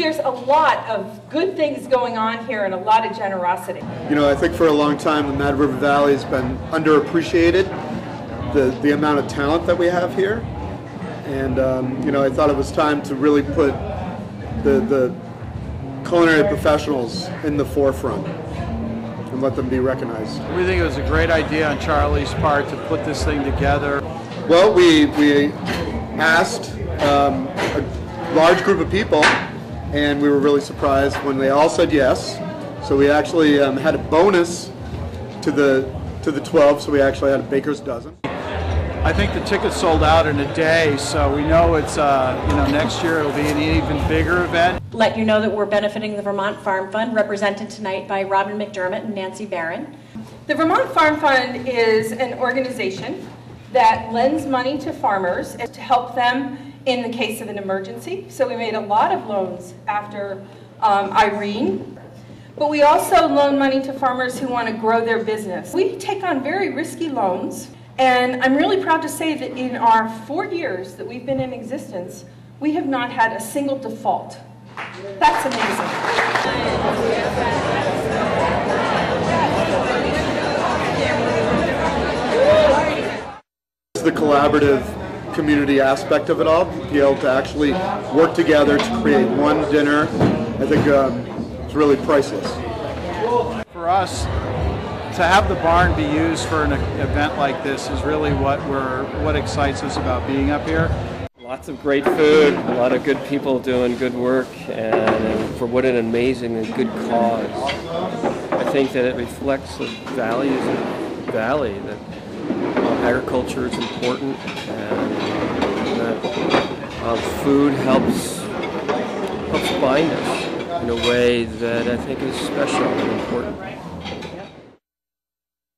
There's a lot of good things going on here and a lot of generosity. You know, I think for a long time the Mad River Valley has been underappreciated, the amount of talent that we have here. And, you know, I thought it was time to really put the culinary professionals in the forefront and let them be recognized. We think it was a great idea on Charlie's part to put this thing together. Well, we asked a large group of people, and we were really surprised when they all said yes. So we actually had a bonus to the 12, so we actually had a baker's dozen. I think the tickets sold out in a day, so we know it's, you know, next year it'll be an even bigger event. Let you know that we're benefiting the Vermont Farm Fund, represented tonight by Robin McDermott and Nancy Barron. The Vermont Farm Fund is an organization that lends money to farmers to help them in the case of an emergency. So we made a lot of loans after Irene. But we also loan money to farmers who want to grow their business. We take on very risky loans. And I'm really proud to say that in our 4 years that we've been in existence, we have not had a single default. That's amazing. The collaborative community aspect of it all, be able to actually work together to create one dinner, I think it's really priceless. For us, to have the barn be used for an event like this is really what excites us about being up here. Lots of great food, a lot of good people doing good work, and for what an amazing and good cause. I think that it reflects the values of the valley, that agriculture is important, and that food helps bind us in a way that I think is special and important.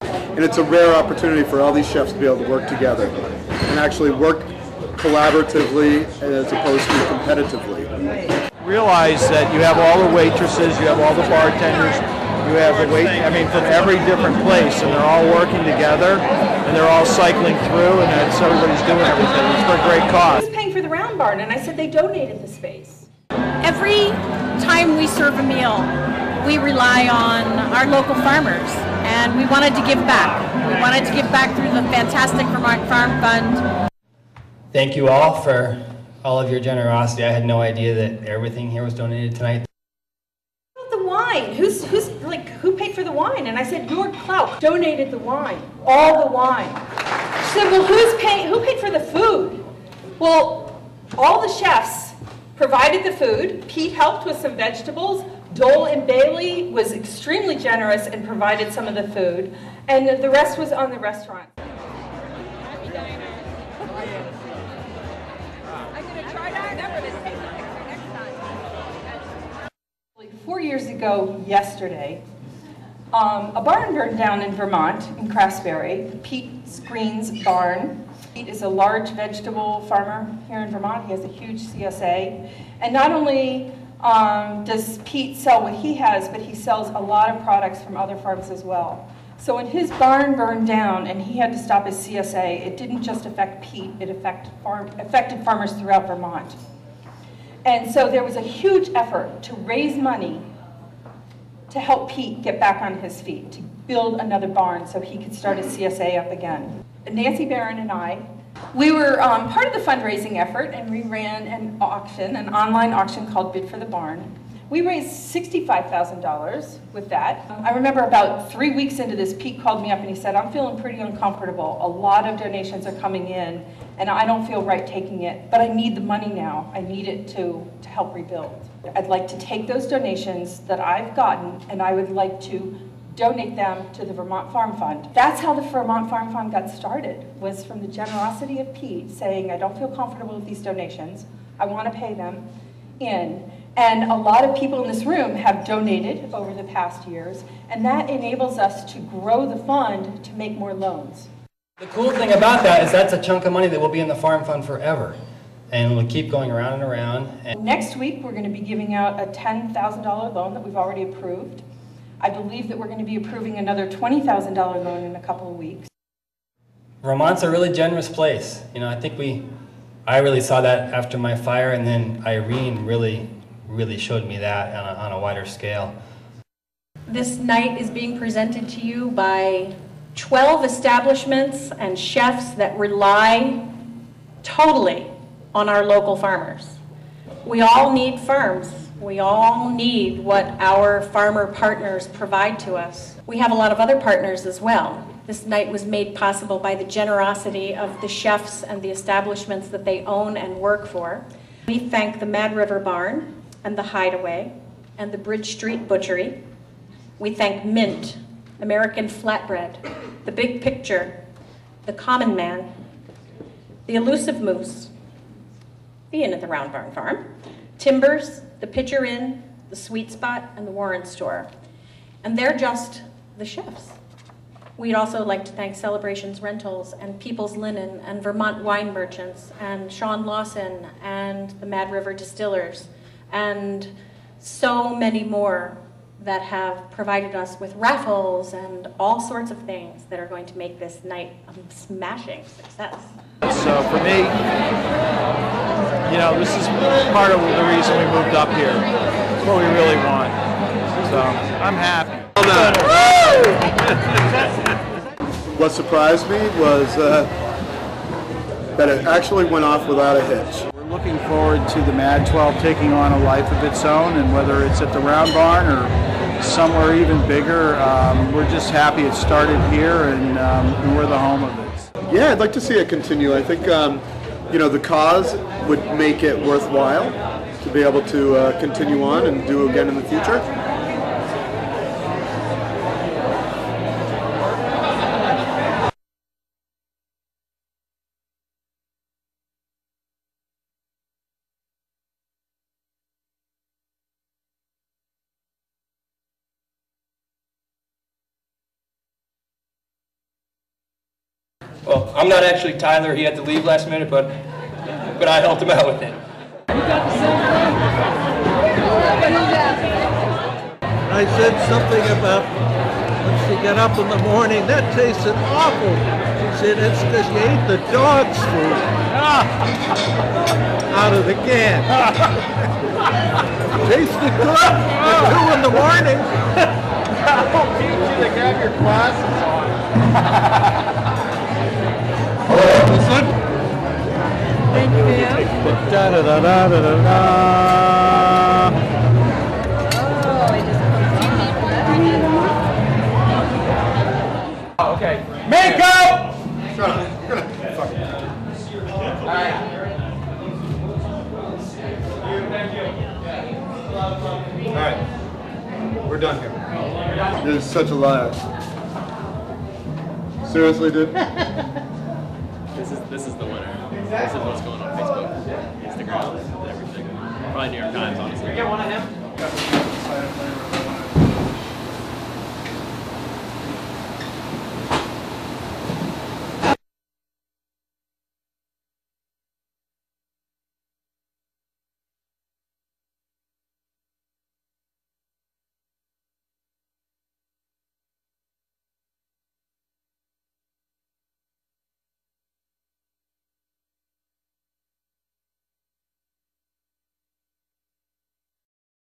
And it's a rare opportunity for all these chefs to be able to work together and actually work collaboratively as opposed to competitively. Realize that you have all the waitresses, you have all the bartenders, you have the from every different place, and they're all working together, and they're all cycling through, and that's everybody's doing everything. It's for a great cause. Who's paying for the round barn? And I said they donated the space. Every time we serve a meal, we rely on our local farmers, and we wanted to give back. We wanted to give back through the fantastic Vermont Farm Fund. Thank you all for all of your generosity. I had no idea that everything here was donated tonight. The wine, who paid for the wine? And I said, your clout donated the wine, all the wine. She said, well, who paid for the food? Well, all the chefs provided the food. Pete helped with some vegetables. Dole and Bailey was extremely generous and provided some of the food, and the rest was on the restaurant. I'm going to try to remember to take the picture next time. 4 years ago yesterday, a barn burned down in Vermont, in Craftsbury, Pete Green's barn. Pete is a large vegetable farmer here in Vermont. He has a huge CSA, and not only does Pete sell what he has, but he sells a lot of products from other farms as well. So when his barn burned down and he had to stop his CSA, it didn't just affect Pete, it affected farmers throughout Vermont. And so there was a huge effort to raise money to help Pete get back on his feet, to build another barn so he could start his CSA up again. Nancy Barron and I, we were part of the fundraising effort, and we ran an auction, an online auction called Bid for the Barn. We raised $65,000 with that. I remember about 3 weeks into this, Pete called me up and he said, I'm feeling pretty uncomfortable. A lot of donations are coming in, and I don't feel right taking it, but I need the money now. I need it to help rebuild. I'd like to take those donations that I've gotten, and I would like to donate them to the Vermont Farm Fund. That's how the Vermont Farm Fund got started, was from the generosity of Pete saying, I don't feel comfortable with these donations. I want to pay them in. And a lot of people in this room have donated over the past years, and that enables us to grow the fund to make more loans. The cool thing about that is that's a chunk of money that will be in the Farm Fund forever. And we'll keep going around and around. And next week, we're going to be giving out a $10,000 loan that we've already approved. I believe that we're going to be approving another $20,000 loan in a couple of weeks. Vermont's a really generous place. You know, I think I really saw that after my fire, and then Irene really really showed me that on a wider scale. This night is being presented to you by 12 establishments and chefs that rely totally on our local farmers. We all need farms. We all need what our farmer partners provide to us. We have a lot of other partners as well. This night was made possible by the generosity of the chefs and the establishments that they own and work for. We thank the Mad River Barn and the Hideaway and the Bridge Street Butchery. We thank Mint, American Flatbread, The Big Picture, The Common Man, The Elusive Moose, the Inn at the Round Barn Farm, Timbers, the Pitcher Inn, the Sweet Spot, and the Warren Store. And they're just the chefs. We'd also like to thank Celebrations Rentals and People's Linen and Vermont Wine Merchants and Sean Lawson and the Mad River Distillers and so many more that have provided us with raffles and all sorts of things that are going to make this night a smashing success. So for me, you know, this is part of the reason we moved up here. It's what we really want. So I'm happy. What surprised me was that it actually went off without a hitch. We're looking forward to the Mad 12 taking on a life of its own, and whether it's at the Round Barn or somewhere even bigger, we're just happy it started here and we're the home of it. Yeah, I'd like to see it continue. I think, you know, the cause would make it worthwhile to be able to continue on and do again in the future. Well, I'm not actually Tyler. He had to leave last minute, but I helped him out with it. I said something about when she got up in the morning, that tasted awful. She said, it's because you ate the dog's food out of the can. Tasted good at 2 in the morning. I'll teach you to have your glasses on. Listen. Thank you. Da da da da da da da. Okay. Makeup! Shut up. You're gonna fucking... All right. We're done here. There's such a lot. Seriously, dude? This is the winner. This is what's going on Facebook, Instagram, everything. Probably New York Times, honestly.